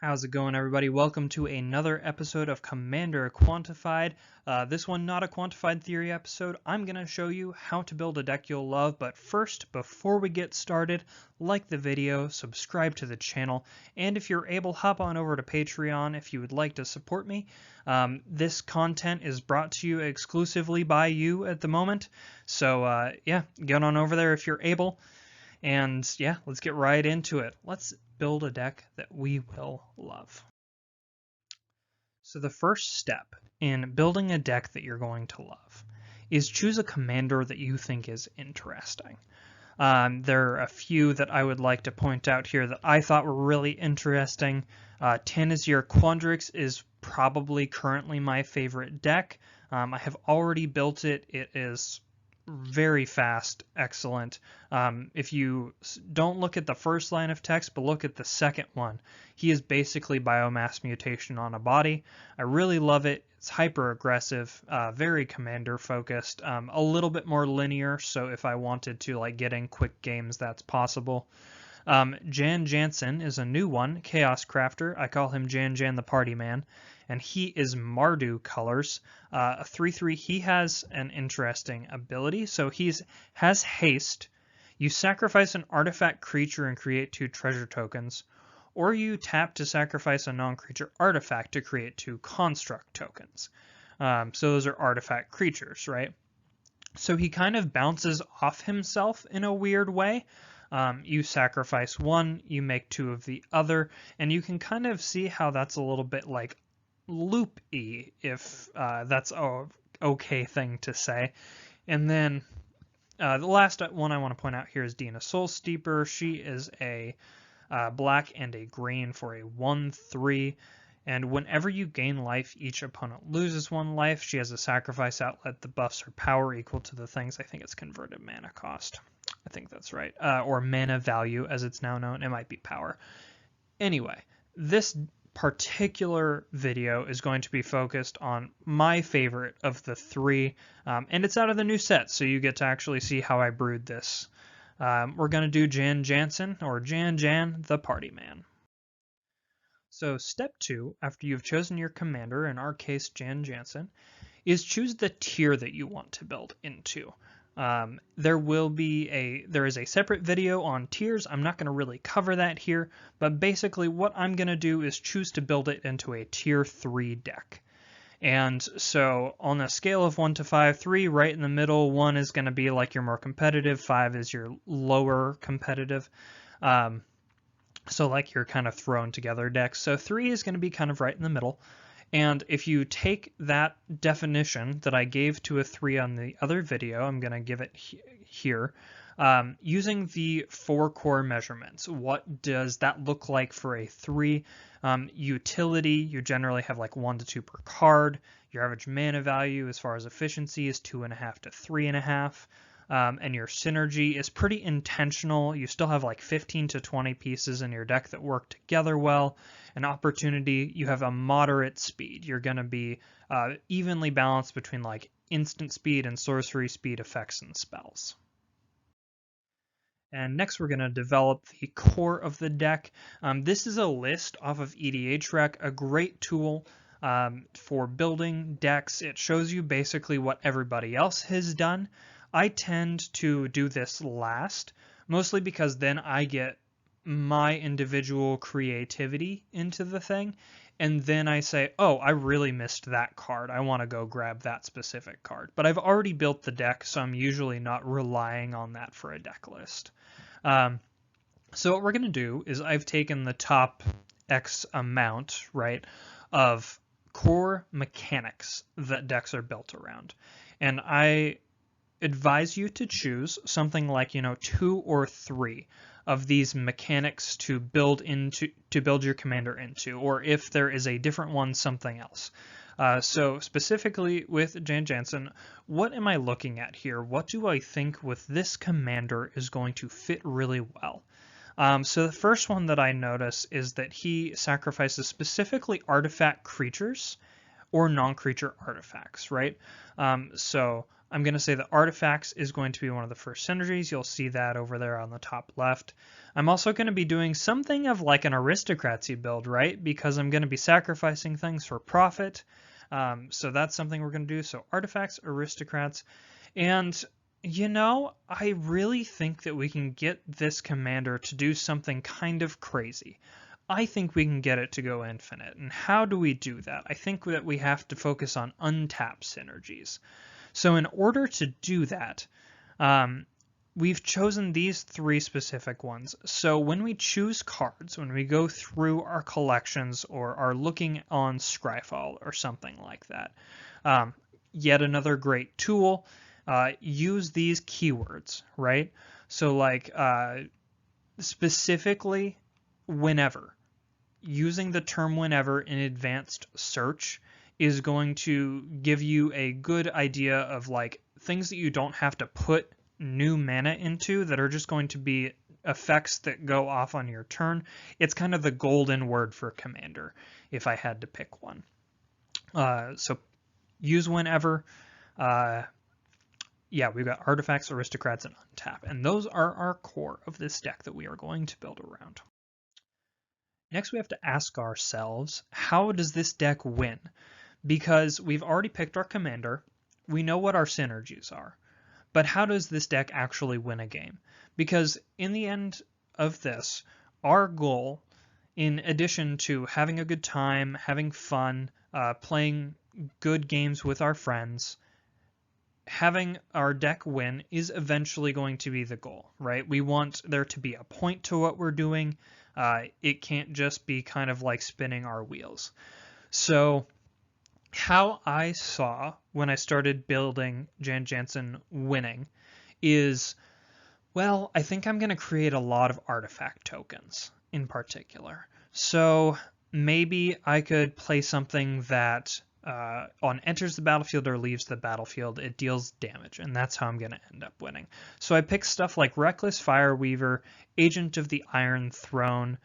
How's it going, everybody? Welcome to another episode of Commander Quantified. This one, not a quantified theory episode. I'm going to show you how to build a deck you'll love, but first, before we get started, like the video, subscribe to the channel, and if you're able, hop on over to Patreon if you would like to support me. This content is brought to you exclusively by you at the moment, so yeah, get on over there if you're able. And yeah, let's get right into it. Let's build a deck that we will love. So the first step in building a deck that you're going to love is choose a commander that you think is interesting. There are a few that I would like to point out here that I thought were really interesting. Tanazir Quandrix is probably currently my favorite deck. I have already built it. It is very fast, excellent. If you don't look at the first line of text, but look at the second one, he is basically biomass mutation on a body. I really love it. It's hyper aggressive, very commander focused, a little bit more linear. So if I wanted to like get in quick games, that's possible. Jan Jansen is a new one, Chaos Crafter. I call him Jan Jan the Party Man, and he is Mardu colors. A 3/3. He has an interesting ability. So has haste. You sacrifice an artifact creature and create 2 treasure tokens, or you tap to sacrifice a non-creature artifact to create 2 construct tokens. So those are artifact creatures, right? So he kind of bounces off himself in a weird way. You sacrifice 1, you make 2 of the other, and you can kind of see how that's a little bit like loop-y, if that's a okay thing to say. And then the last one I want to point out here is Dina Soul Steeper. She is a black and a green for a 1/3. And whenever you gain life, each opponent loses 1 life. She has a sacrifice outlet that buffs her power equal to the things. I think it's converted mana cost. I think that's right. Or mana value, as it's now known. It might be power. Anyway, this particular video is going to be focused on my favorite of the 3. And it's out of the new set, so you get to actually see how I brewed this. We're going to do Jan Jansen, or Jan Jan the Party Man. So step 2, after you've chosen your commander, in our case Jan Jansen, is choose the tier that you want to build into. There is a separate video on tiers. I'm not going to really cover that here, but basically what I'm going to do is choose to build it into a tier 3 deck. And so on a scale of 1 to 5, 3 right in the middle, 1 is going to be like your more competitive, 5 is your lower competitive. So like your kind of thrown together decks. So 3 is going to be kind of right in the middle. And if you take that definition that I gave to a 3 on the other video, I'm going to give it here, using the 4 core measurements. What does that look like for a 3? Utility, you generally have like 1 to 2 per card. Your average mana value as far as efficiency is 2.5 to 3.5. And your synergy is pretty intentional. You still have like 15 to 20 pieces in your deck that work together well. An opportunity, you have a moderate speed. You're going to be evenly balanced between like instant speed and sorcery speed effects and spells. And next we're going to develop the core of the deck. This is a list off of EDHREC, a great tool for building decks. It shows you basically what everybody else has done. I tend to do this last, mostly because then I get my individual creativity into the thing, and then I say, oh, I really missed that card. I want to go grab that specific card. But I've already built the deck, so I'm usually not relying on that for a deck list. So what we're going to do is I've taken the top X amount, right, of core mechanics that decks are built around. And I advise you to choose something like 2 or 3 of these mechanics to build your commander into, or if there is a different one, something else. So specifically with Jan Jansen, what am I looking at here? What do I think with this commander is going to fit really well? So the first one that I notice is that he sacrifices specifically artifact creatures or non-creature artifacts, right? So I'm going to say that artifacts is going to be one of the first synergies. You'll see that over there on the top left. I'm also going to be doing something of like an aristocracy build, right? Because I'm going to be sacrificing things for profit. So that's something we're going to do. So artifacts, aristocrats, and you know, I really think that we can get this commander to do something kind of crazy. I think we can get it to go infinite. And how do we do that? I think that we have to focus on untapped synergies. So in order to do that, we've chosen these 3 specific ones. So when we choose cards, when we go through our collections or are looking on Scryfall or something like that, yet another great tool, use these keywords, right? So like specifically whenever. Using the term whenever in advanced search is going to give you a good idea of like things that you don't have to put new mana into that are just going to be effects that go off on your turn. It's kind of the golden word for commander if I had to pick one. So use whenever. Yeah, we've got artifacts, aristocrats, and untap. And those are our core of this deck that we are going to build around. Next, we have to ask ourselves, how does this deck win? Because we've already picked our commander, we know what our synergies are, but how does this deck actually win a game? Because in the end of this, our goal, in addition to having a good time, having fun, playing good games with our friends, having our deck win is eventually going to be the goal, right? We want there to be a point to what we're doing. It can't just be kind of like spinning our wheels. So how I saw when I started building Jan Jansen winning is, well, I think I'm going to create a lot of artifact tokens in particular. So maybe I could play something that on enters the battlefield or leaves the battlefield, it deals damage, and that's how I'm going to end up winning. So I picked stuff like Reckless Fireweaver, Agent of the Iron Throne,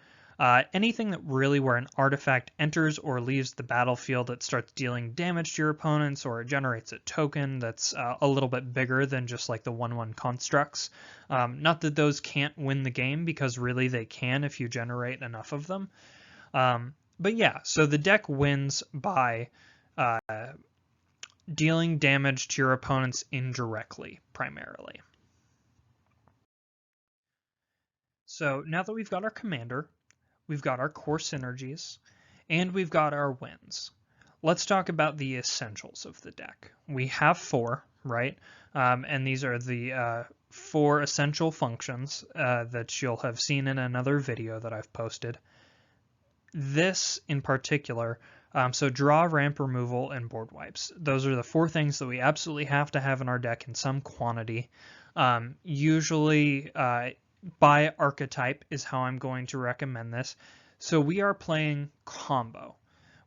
anything that really where an artifact enters or leaves the battlefield that starts dealing damage to your opponents, or it generates a token that's a little bit bigger than just like the 1/1 constructs. Not that those can't win the game, because really they can if you generate enough of them. But yeah, so the deck wins by dealing damage to your opponents indirectly, primarily. So now that we've got our commander, we've got our core synergies, and we've got our wins. Let's talk about the essentials of the deck. We have 4, right? And these are the 4 essential functions that you'll have seen in another video that I've posted. This in particular, so draw, ramp, removal, and board wipes. Those are the 4 things that we absolutely have to have in our deck in some quantity. Usually by archetype is how I'm going to recommend this. So we are playing combo,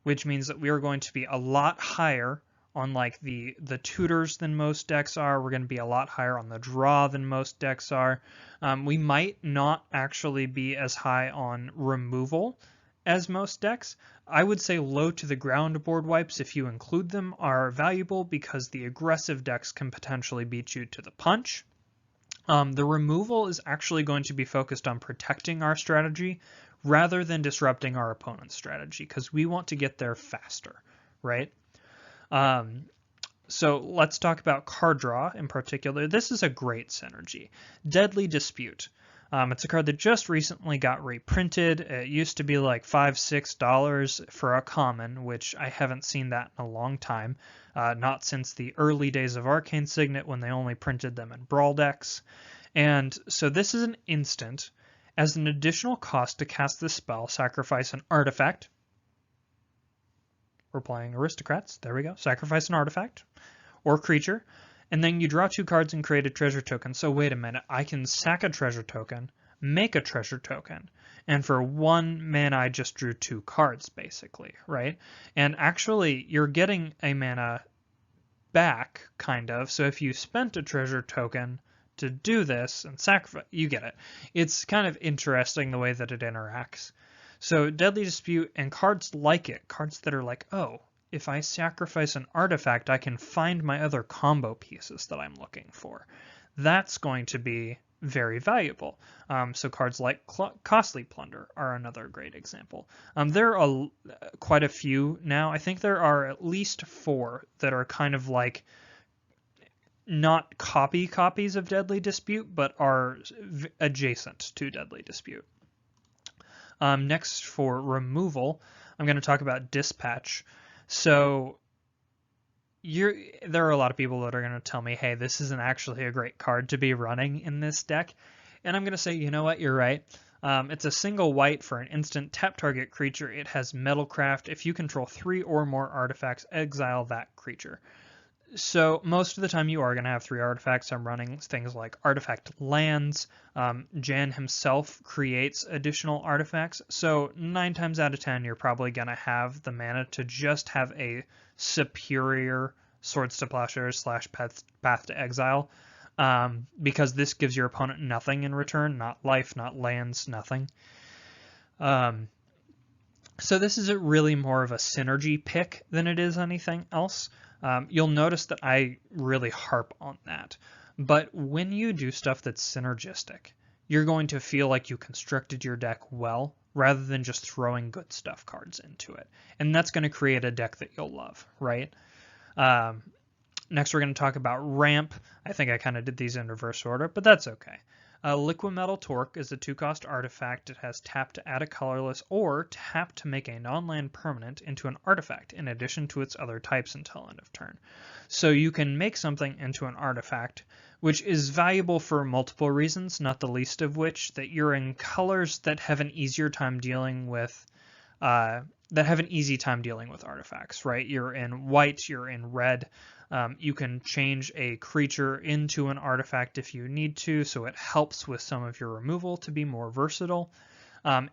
which means that we are going to be a lot higher on like the tutors than most decks are. We're going to be a lot higher on the draw than most decks are. We might not actually be as high on removal as most decks. I would say low to the ground board wipes, if you include them, are valuable because the aggressive decks can potentially beat you to the punch. The removal is actually going to be focused on protecting our strategy rather than disrupting our opponent's strategy, because we want to get there faster, right? So let's talk about card draw in particular. This is a great synergy. Deadly Dispute. It's a card that just recently got reprinted. It used to be like $5, $6 for a common, which I haven't seen that in a long time. Not since the early days of Arcane Signet when they only printed them in Brawl decks. And so this is an instant. As an additional cost to cast this spell, sacrifice an artifact. We're playing aristocrats. There we go. Sacrifice an artifact or creature. And then you draw 2 cards and create a treasure token. So wait a minute, I can sack a treasure token, make a treasure token, and for 1 mana I just drew 2 cards basically, right? And actually you're getting a mana back, kind of. So if you spent a treasure token to do this and sacrifice, you get it. It's kind of interesting the way that it interacts. So Deadly Dispute and cards like it, cards that are like, oh, if I sacrifice an artifact, I can find my other combo pieces that I'm looking for. That's going to be very valuable. So cards like Costly Plunder are another great example. There are quite a few now. I think there are at least 4 that are kind of like not copies of Deadly Dispute, but are adjacent to Deadly Dispute. Next, for removal, I'm going to talk about Dispatch. So there are a lot of people that are going to tell me, hey, this isn't actually a great card to be running in this deck. And I'm going to say, you know what, you're right. It's a single white for an instant tap target creature. It has Metalcraft. If you control 3 or more artifacts, exile that creature. So most of the time you are going to have 3 artifacts. I'm running things like artifact lands. Jan himself creates additional artifacts. So 9 times out of 10, you're probably going to have the mana to just have a superior Swords to Plowshares / Path to Exile. Because this gives your opponent nothing in return, not life, not lands, nothing. So this is really more of a synergy pick than it is anything else. You'll notice that I really harp on that. But when you do stuff that's synergistic, you're going to feel like you constructed your deck well, rather than just throwing good stuff cards into it. And that's going to create a deck that you'll love, right? Next, we're going to talk about Ramp. I think I kind of did these in reverse order, but that's okay. Liquimetal Torque is a 2-cost artifact. It has tap to add a colorless or tap to make a non-land permanent into an artifact in addition to its other types until end of turn. So you can make something into an artifact, which is valuable for multiple reasons, not the least of which that you're in colors that have an easier time dealing with artifacts, right? You're in white, you're in red. You can change a creature into an artifact if you need to, so it helps with some of your removal to be more versatile.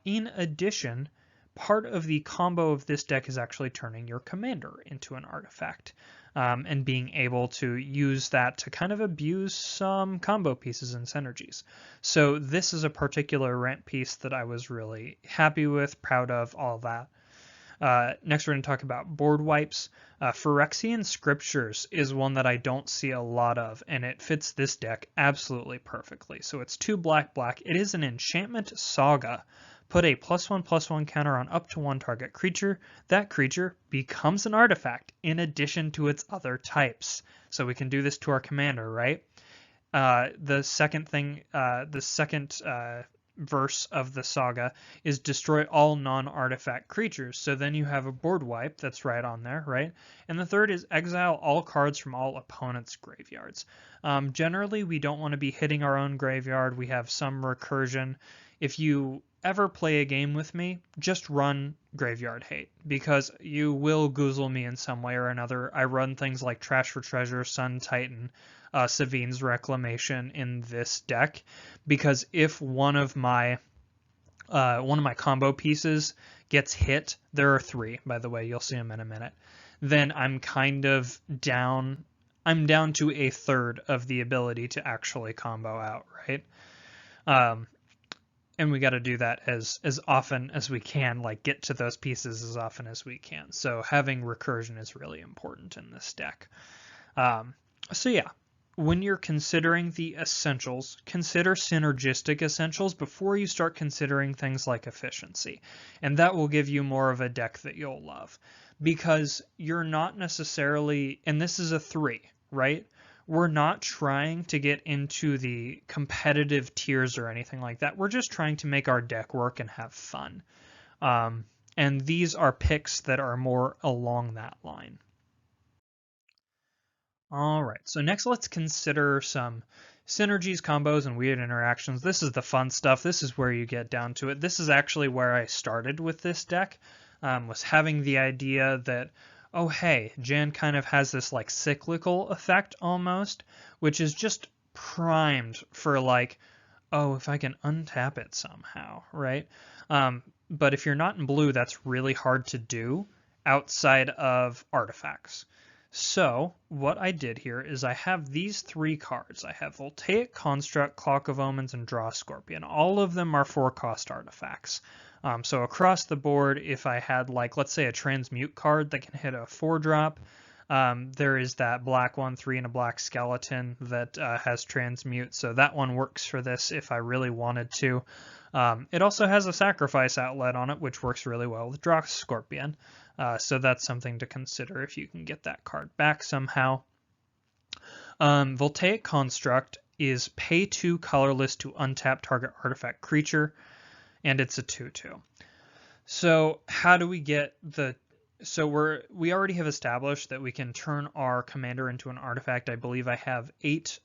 In addition, part of the combo of this deck is actually turning your commander into an artifact, and being able to use that to kind of abuse some combo pieces and synergies. So this is a particular Ramp piece that I was really happy with, proud of, all that. Next, we're going to talk about board wipes. Phyrexian Scriptures is one that I don't see a lot of, and it fits this deck absolutely perfectly. So it's 2 black. It is an enchantment saga. Put a +1/+1 counter on up to 1 target creature. That creature becomes an artifact in addition to its other types. So we can do this to our commander, right? The second verse of the saga is destroy all non-artifact creatures. So then you have a board wipe that's right on there, right? And the third is exile all cards from all opponents' graveyards. Generally, we don't want to be hitting our own graveyard. We have some recursion. If you ever play a game with me, just run Graveyard Hate, because you will goozle me in some way or another. I run things like Trash for Treasure, Sun Titan, Savine's Reclamation in this deck, because if one of my combo pieces gets hit, there are 3, by the way, you'll see them in a minute, then I'm kind of down. I'm down to a third of the ability to actually combo out, right? And we got to do that as often as we can, like get to those pieces as often as we can. So having recursion is really important in this deck. So yeah, when you're considering the essentials, consider synergistic essentials before you start considering things like efficiency. And that will give you more of a deck that you'll love. Because you're not necessarily, and this is a 3, right? We're not trying to get into the competitive tiers or anything like that. We're just trying to make our deck work and have fun. And these are picks that are more along that line. All right, so next let's consider some synergies, combos, and weird interactions. This is the fun stuff. This is where you get down to it. This is actually where I started with this deck, was having the idea that, oh hey, Jan kind of has this like cyclical effect almost, which is just primed for like, oh, if I can untap it somehow, right? But if you're not in blue, that's really hard to do outside of artifacts. So what I did here is I have these 3 cards. I have Voltaic Construct, Clock of Omens, and Draw Scorpion. All of them are 4-cost artifacts. So across the board, if I had, like, let's say a transmute card that can hit a 4-drop, there is that black 1/3 and a black skeleton that has transmute, so that one works for this if I really wanted to. It also has a sacrifice outlet on it, which works really well with Draw Scorpion, so that's something to consider if you can get that card back somehow. Voltaic Construct is pay 2 colorless to untap target artifact creature, and it's a 2/2. So how do we get the... So we already have established that we can turn our commander into an artifact. I believe I have 8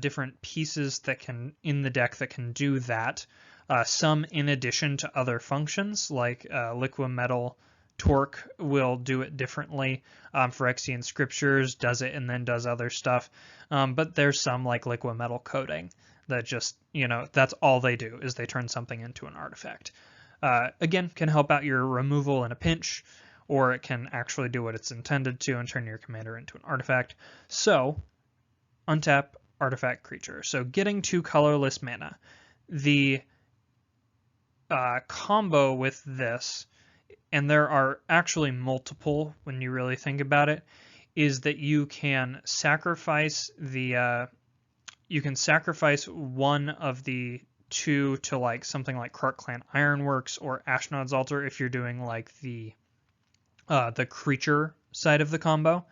different pieces that can in the deck that can do that. Some in addition to other functions, like Liquid Metal Torque will do it differently. Phyrexian Scriptures does it and then does other stuff. But there's some like Liquid Metal Coating that just, that's all they do, is they turn something into an artifact. Again, can help out your removal in a pinch, or it can actually do what it's intended to and turn your commander into an artifact. So, untap artifact creature. So getting 2 colorless mana. The combo with this, and there are actually multiple when you really think about it, is that you can sacrifice one of the 2 to like something like Krark Clan Ironworks or Ashnod's Altar if you're doing like the creature side of the combo,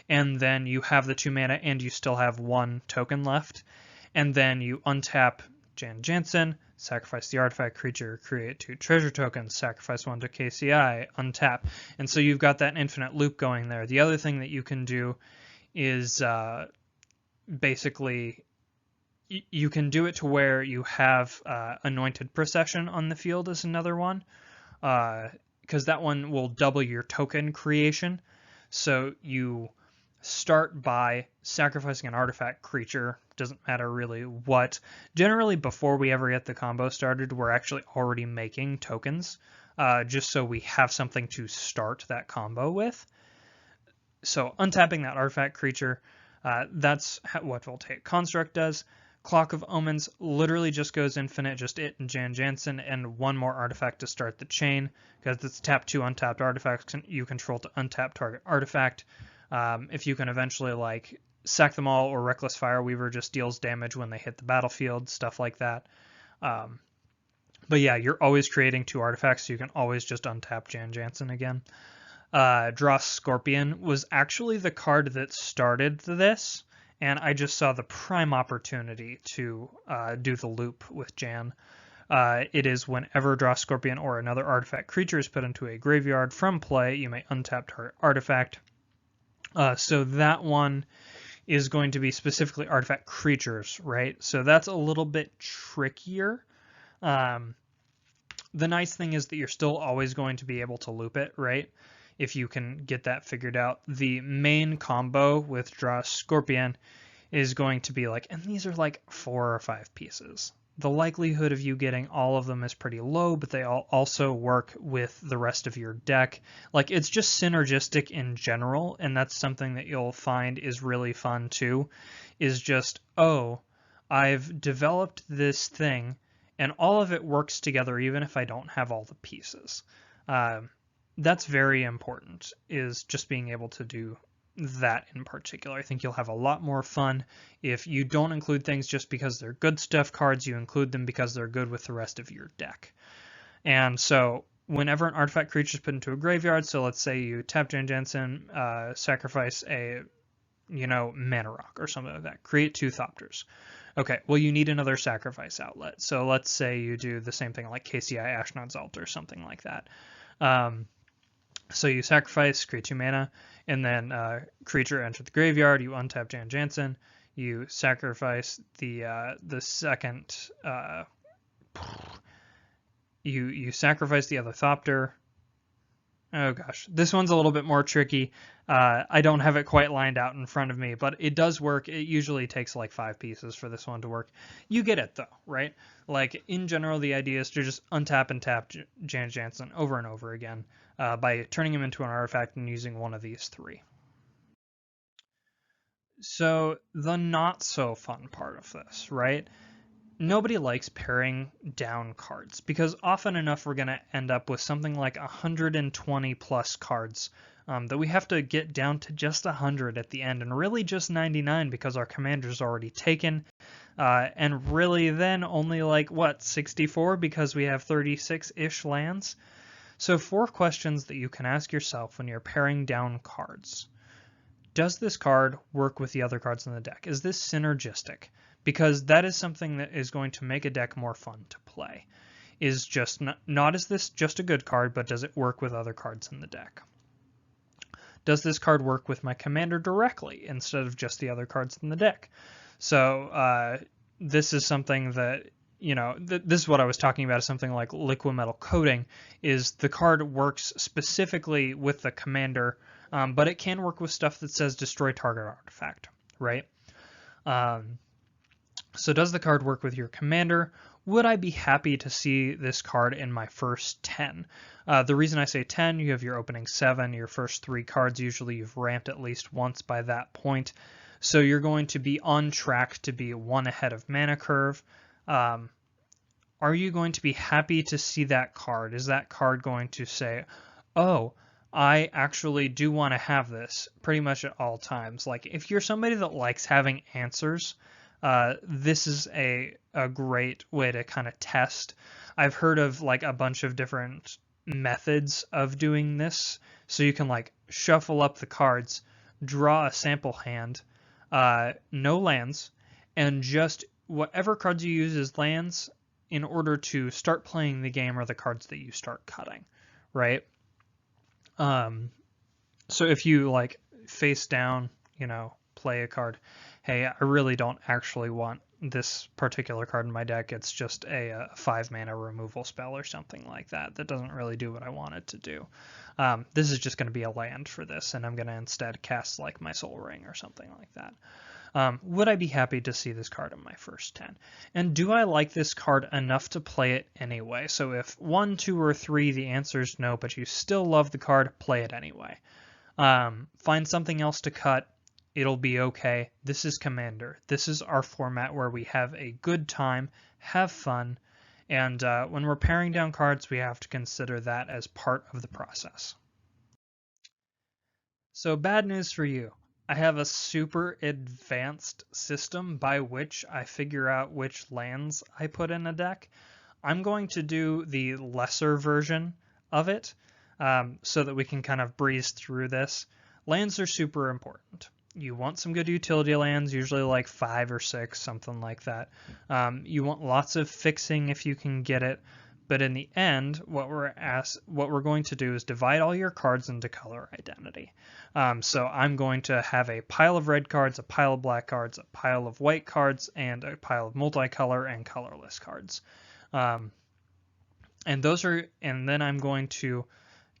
and then you have the 2 mana and you still have 1 token left, and then you untap Jan Jansen, sacrifice the artifact creature, create 2 treasure tokens, sacrifice 1 to KCI, untap, and so you've got that infinite loop going there. The other thing that you can do is basically you can do it to where you have Anointed Procession on the field as another one, because that one will double your token creation. So you start by sacrificing an artifact creature, doesn't matter really what. Generally, before we ever get the combo started, we're actually already making tokens, just so we have something to start that combo with. So untapping that artifact creature, that's what Voltaic Construct does. Clock of Omens literally just goes infinite, just it and Jan Jansen, and 1 more artifact to start the chain, because it's tap 2 untapped artifacts you control to untap target artifact. If you can eventually like sack them all, or Reckless Fireweaver just deals damage when they hit the battlefield, stuff like that. But yeah, you're always creating 2 artifacts, so you can always just untap Jan Jansen again. Draw Scorpion was actually the card that started this, and I just saw the prime opportunity to do the loop with Jan. It is whenever Draw Scorpion or another artifact creature is put into a graveyard from play, you may untap target artifact. So that one is going to be specifically artifact creatures, right? So that's a little bit trickier. The nice thing is that you're still always going to be able to loop it, right? If you can get that figured out. The main combo with Draw Scorpion is going to be like, and these are like 4 or 5 pieces. The likelihood of you getting all of them is pretty low, but they all also work with the rest of your deck. Like, it's just synergistic in general, and that's something that you'll find is really fun too, is just, oh, I've developed this thing, and all of it works together even if I don't have all the pieces. That's very important, is just being able to do that in particular. I think you'll have a lot more fun if you don't include things just because they're good stuff cards, you include them because they're good with the rest of your deck. And so whenever an artifact creature is put into a graveyard, so let's say you tap Jan Jansen, sacrifice a, Mana Rock or something like that, create 2 Thopters. Okay, well, you need another sacrifice outlet. So let's say you do the same thing like KCI Ashnod's Altar or something like that. So you sacrifice, create 2 mana, and then creature enter the graveyard. You untap Jan Jansen. You sacrifice the second. You sacrifice the other Thopter. Oh gosh, this one's a little bit more tricky. I don't have it quite lined out in front of me, but it does work. It usually takes like 5 pieces for this one to work. You get it though, right? Like, in general, the idea is to just untap and tap Jan Jansen over and over again by turning him into an artifact and using one of these 3. So the not so fun part of this, right? nobody likes paring down cards because often enough we're going to end up with something like 120 plus cards that we have to get down to just 100 at the end, and really just 99 because our commander's already taken, and really then only like, what, 64 because we have 36-ish lands. So 4 questions that you can ask yourself when you're paring down cards. Does this card work with the other cards in the deck? Is this synergistic? Because that is something that is going to make a deck more fun to play. Is just not is this just a good card, but does it work with other cards in the deck? Does this card work with my commander directly instead of just the other cards in the deck? So this is something that, this is what I was talking about, is something like liquid metal coating, is the card works specifically with the commander, but it can work with stuff that says destroy target artifact, right? So does the card work with your commander? Would I be happy to see this card in my first 10? The reason I say 10, you have your opening 7, your first 3 cards, usually you've ramped at least once by that point. So you're going to be on track to be 1 ahead of mana curve. Are you going to be happy to see that card? Is that card going to say, oh, I actually do want to have this pretty much at all times? Like, if you're somebody that likes having answers, this is a great way to kind of test. I've heard of like a bunch of different methods of doing this. So you can like shuffle up the cards, draw a sample hand, no lands, and just whatever cards you use as lands in order to start playing the game are the cards that you start cutting, right? So if you like face down, play a card, hey, I really don't actually want this particular card in my deck. It's just a 5 mana removal spell or something like that. That doesn't really do what I want it to do. This is just going to be a land for this, and I'm going to instead cast like my Soul Ring or something like that. Would I be happy to see this card in my first 10? And do I like this card enough to play it anyway? So if 1, 2, or 3, the answer is no, but you still love the card, play it anyway. Find something else to cut. It'll be okay. This is Commander. This is our format where we have a good time, have fun, and when we're paring down cards, we have to consider that as part of the process. So bad news for you. I have a super advanced system by which I figure out which lands I put in a deck. I'm going to do the lesser version of it so that we can kind of breeze through this. Lands are super important. You want some good utility lands, usually like 5 or 6, something like that. You want lots of fixing if you can get it. But in the end, what we're going to do is divide all your cards into color identity. So I'm going to have a pile of red cards, a pile of black cards, a pile of white cards, and a pile of multicolor and colorless cards. And then I'm going to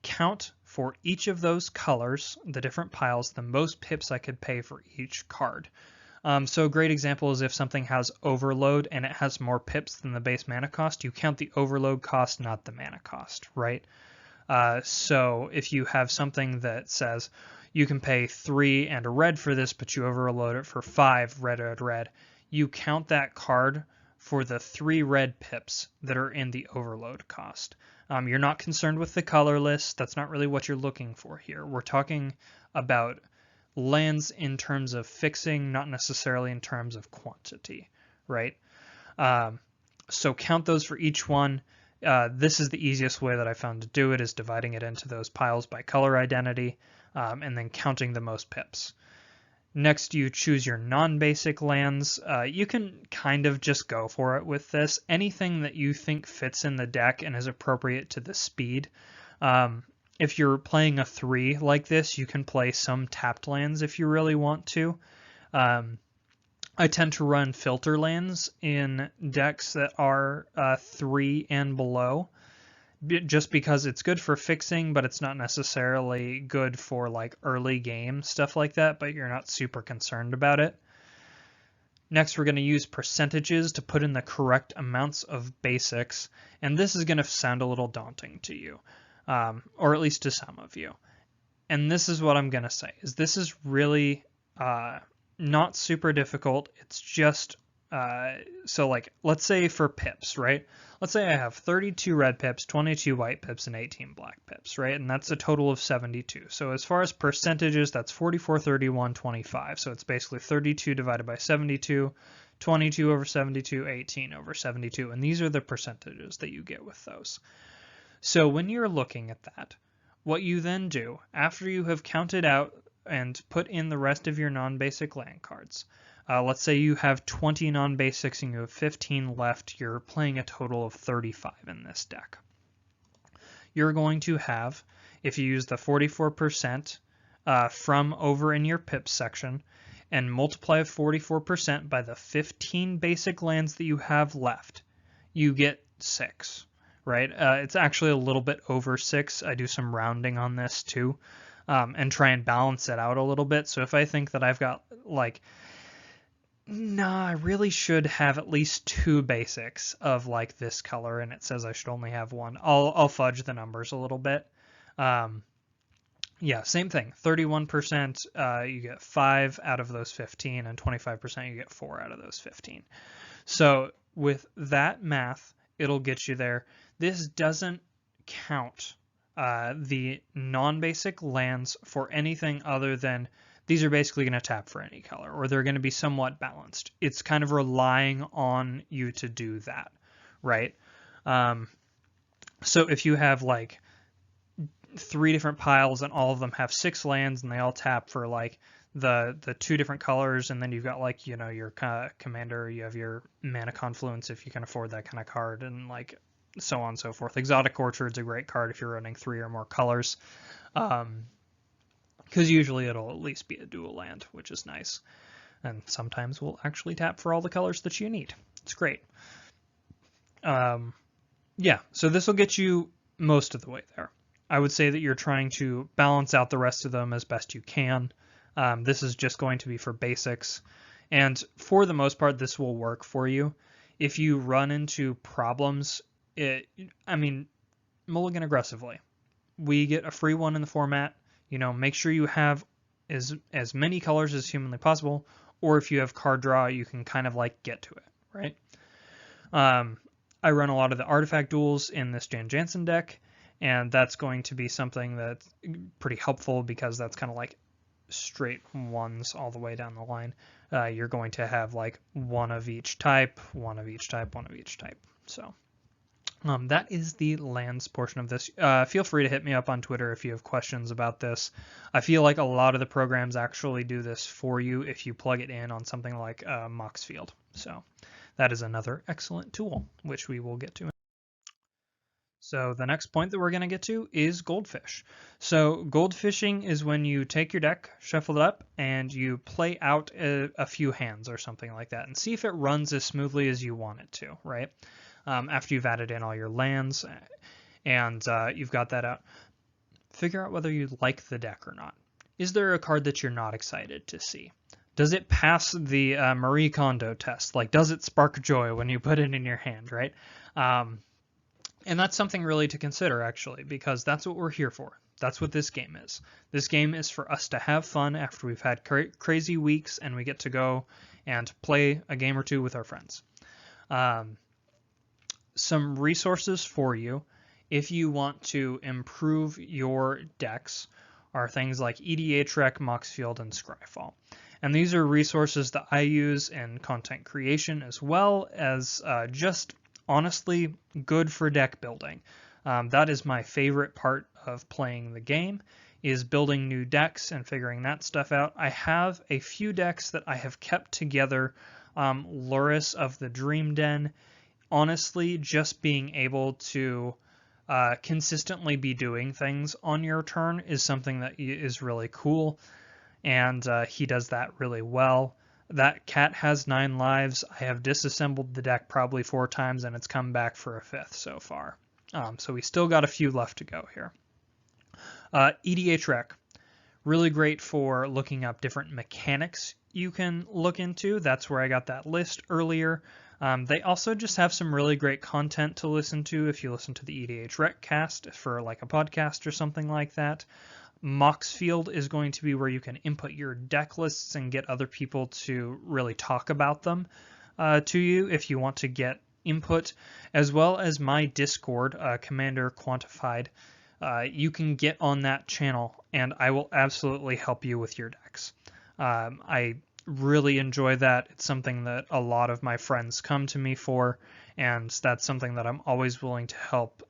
count for each of those colors, the different piles, the most pips I could pay for each card. So a great example is if something has overload and it has more pips than the base mana cost, you count the overload cost, not the mana cost, right? So if you have something that says you can pay 3 and a red for this, but you overload it for 5 red, red, red, you count that card for the 3 red pips that are in the overload cost. You're not concerned with the colorless. That's not really what you're looking for here. We're talking about lands in terms of fixing, not necessarily in terms of quantity, right? So count those for each one. This is the easiest way that I found to do it, is dividing it into those piles by color identity, and then counting the most pips. Next, you choose your non-basic lands. You can kind of just go for it with this. Anything that you think fits in the deck and is appropriate to the speed. If you're playing a 3 like this, you can play some tapped lands if you really want to. I tend to run filter lands in decks that are 3 and below, just because it's good for fixing, but it's not necessarily good for like early game stuff like that, but you're not super concerned about it. Next, we're going to use percentages to put in the correct amounts of basics, and this is going to sound a little daunting to you, or at least to some of you. And this is what I'm going to say, is this is really not super difficult. It's just So like, let's say for pips, right? Let's say I have 32 red pips, 22 white pips, and 18 black pips, right? And that's a total of 72. So as far as percentages, that's 44, 31, 25. So it's basically 32 divided by 72, 22 over 72, 18 over 72. And these are the percentages that you get with those. So when you're looking at that, what you then do, after you have counted out and put in the rest of your non-basic land cards, let's say you have 20 non-basics and you have 15 left, you're playing a total of 35 in this deck. You're going to have, if you use the 44% from over in your pips section, and multiply 44% by the 15 basic lands that you have left, you get 6. Right? It's actually a little bit over 6. I do some rounding on this too, and try and balance it out a little bit. So if I think that I've got like, I really should have at least 2 basics of like this color, and it says I should only have 1. I'll fudge the numbers a little bit. Yeah, same thing. 31%, you get 5 out of those 15, and 25% you get 4 out of those 15. So with that math, it'll get you there. This doesn't count the non-basic lands for anything other than these are basically going to tap for any color, or they're going to be somewhat balanced. It's kind of relying on you to do that, right? So if you have like 3 different piles and all of them have 6 lands and they all tap for like the 2 different colors, and then you've got like, you know, your commander, you have your mana confluence if you can afford that kind of card, and like so on and so forth. Exotic Orchard's a great card if you're running 3 or more colors, because usually it'll at least be a dual land, which is nice, and sometimes we'll actually tap for all the colors that you need. It's great. Yeah, so this will get you most of the way there. I would say that you're trying to balance out the rest of them as best you can. This is just going to be for basics, and for the most part this will work for you. If you run into problems, mulligan aggressively. We get a free one in the format. You know, make sure you have as many colors as humanly possible, or if you have card draw, you can kind of like get to it, right? I run a lot of the artifact duels in this Jan Jansen deck, and that's going to be something that's pretty helpful because that's kind of like straight ones all the way down the line. You're going to have like 1 of each type, 1 of each type, 1 of each type. So that is the lands portion of this. Feel free to hit me up on Twitter if you have questions about this. I feel like a lot of the programs actually do this for you if you plug it in on something like Moxfield. So that is another excellent tool, which we will get to. So the next point that we're going to get to is Goldfish. So goldfishing is when you take your deck, shuffle it up, and you play out a few hands or something like that and see if it runs as smoothly as you want it to, right? After you've added in all your lands and you've got that out, figure out whether you like the deck or not. Is there a card that you're not excited to see? Does it pass the Marie Kondo test? Like, does it spark joy when you put it in your hand, right? And that's something really to consider, actually, because that's what we're here for. That's what this game is. This game is for us to have fun after we've had crazy weeks and we get to go and play a game or two with our friends. Some resources for you if you want to improve your decks are things like EDHREC, Moxfield, and Scryfall. And these are resources that I use in content creation as well as just honestly good for deck building. That is my favorite part of playing the game, is building new decks and figuring that stuff out. I have a few decks that I have kept together. Luris of the Dream Den, honestly, just being able to consistently be doing things on your turn is something that is really cool, and he does that really well. That cat has 9 lives. I have disassembled the deck probably 4 times, and it's come back for a 5th so far. So we still got a few left to go here. EDHREC, really great for looking up different mechanics you can look into. That's where I got that list earlier. They also just have some really great content to listen to if you listen to the EDHREC cast for like a podcast or something like that. Moxfield is going to be where you can input your deck lists and get other people to really talk about them. to you if you want to get input, as well as my Discord, Commander Quantified. You can get on that channel, and I will absolutely help you with your decks. I really enjoy that. It's something that a lot of my friends come to me for, and that's something that I'm always willing to help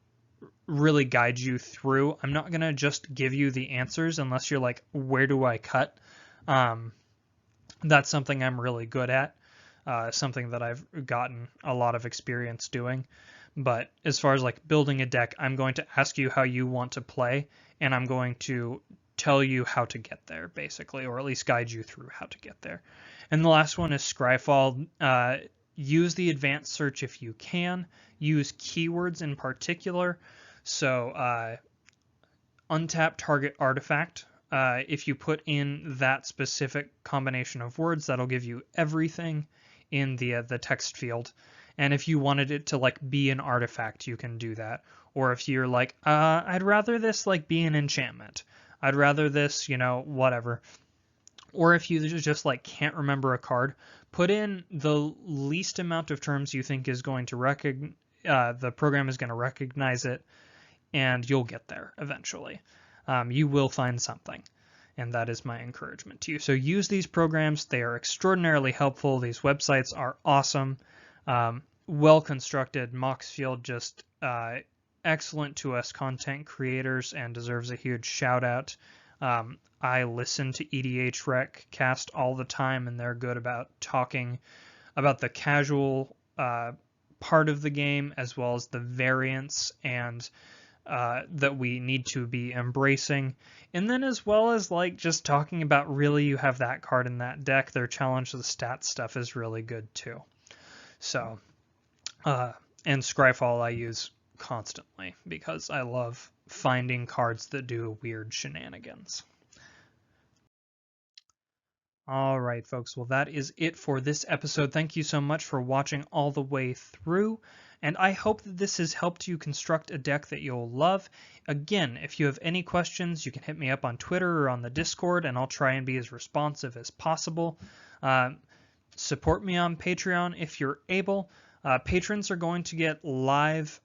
really guide you through. I'm not going to just give you the answers unless you're like, where do I cut? That's something I'm really good at, something that I've gotten a lot of experience doing. But as far as like building a deck, I'm going to ask you how you want to play, and I'm going to tell you how to get there, basically, or at least guide you through how to get there. And the last one is Scryfall. Use the advanced search if you can. Use keywords in particular. So untap target artifact. If you put in that specific combination of words, that'll give you everything in the text field. And if you wanted it to like be an artifact, you can do that. Or if you're like, I'd rather this like be an enchantment. I'd rather this, whatever. Or if you just like can't remember a card, put in the least amount of terms you think is going to the program is going to recognize it, and you'll get there eventually. You will find something, and that is my encouragement to you. So use these programs. They are extraordinarily helpful. These websites are awesome, well constructed. Moxfield just excellent to us content creators and deserves a huge shout out. I listen to EDH Rec cast all the time, and they're good about talking about the casual part of the game as well as the variance and that we need to be embracing. And then as well as like just talking about really you have that card in that deck, their challenge to the stats stuff is really good too. So, and Scryfall I use constantly because I love finding cards that do weird shenanigans. All right, folks. Well, that is it for this episode. Thank you so much for watching all the way through, and I hope that this has helped you construct a deck that you'll love. Again, if you have any questions, you can hit me up on Twitter or on the Discord, and I'll try and be as responsive as possible. Support me on Patreon if you're able. Patrons are going to get live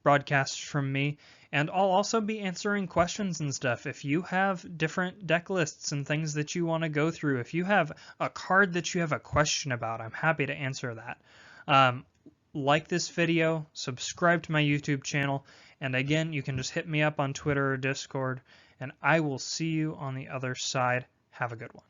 broadcasts from me, and I'll also be answering questions and stuff. If you have different deck lists and things that you want to go through, if you have a card that you have a question about, I'm happy to answer that. Like this video, subscribe to my YouTube channel, and again, you can just hit me up on Twitter or Discord, and I will see you on the other side. Have a good one.